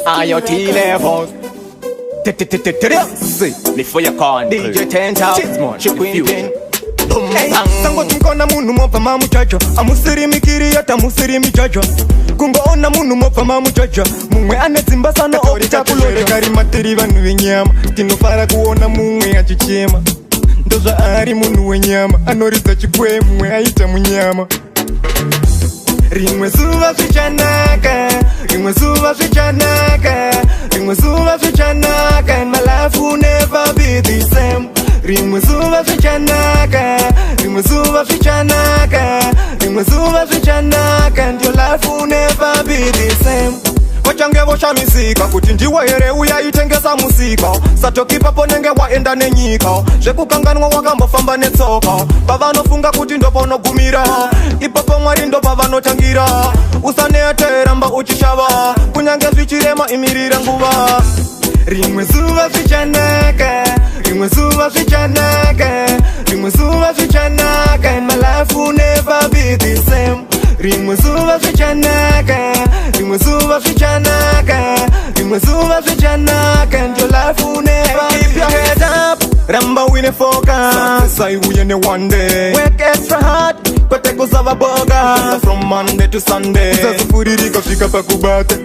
IoT levels. Before you call DJ Tidzman, Tidzman. Sango tinkona munu mopa mamu chacho amusiri mikiri yata musiri michacho kungo ona munu mopa mamu chacho mumwe anezimba sana okita kulole kari materi vanu venyama tinofara kuona mumwe achichema ndozva ari munu wenyama anoriza chikwe mumwe aita munyama rimwe zuva zvichanaka rimwe zuva zvichanaka rimwe zuva zvichanaka and my life will never be the same rimwe zuva zvichanaka rimwe zuva zvichanaka rimwe zuva zvichanaka and your life will never be the same vachange voshamisika kuti ndiwe here uyaitengesa musika satokipapo nenge waenda nenyika zvekukanganwa wakambofamba netsoka pavanofunga kuti ndoponogumira ipapo mwari ndo pavanotangira usaneetera mba uchishava kunyange zvichirema imirira nguva rimwe zuva zvichanaka rimwe zuva zvichanaka rimwe zuva zvichanaka and my life will never be the same rimwe zuva zvichanaka rimwe zuva zvichanaka rimwe zuva zvichanaka and your life will never keep your head up ramba wine focus sai uyene one day work extra hard kwete kuzava boga from Monday to Sunday usazufuririka svika pakubate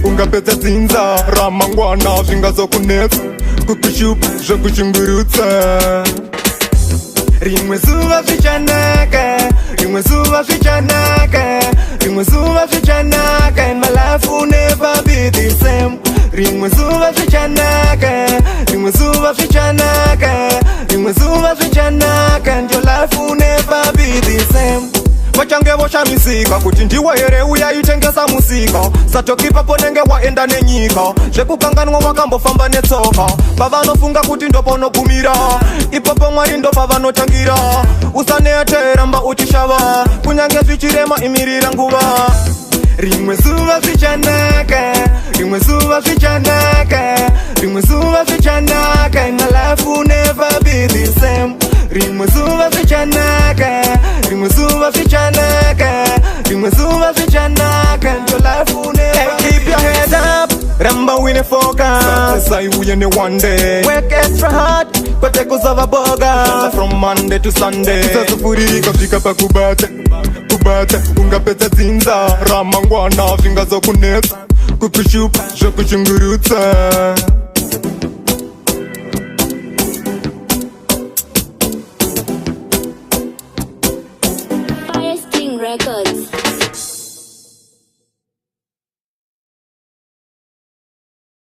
ungapedza dzinza ramangwana zvingazokunetsa kukushupa zvokushungurutsa rimwe zuva zvichanaka rimwe zuva zvichanaka rimwe zuva zvichanaka and my life will never be the same rimwe zuva zvichanaka rimwe zuva zvichanaka rimwe zuva zvichanaka and your life will never be the same vachange voshamisika kuti ndiwe here uyaitengesa musika satokipapo nenge waenda nenyika zvekukanganwa wakambofamba netsoka pavanofunga kuti ndoponogumira ipapo mwari ndo pavanotangira usaneetera mba uchishava kunyange zvichirema imirira nguva rimwe zuva zvichanaka rimwe zuva zvichanaka rimwe zuva zvichanaka and my life will never be the same rimwe zuva zvichanaka rimwe zuva zvichanaka rimwe zuva zvichanaka and your life will never keep your head up ramba wine focus sai uyene one day work extra hard kwete kuzava boga from Monday to Sunday usazufuririka svika pakubate ungapedza dzinza ramangwana zvingazokunetsa kukushupa zvokushungurutsa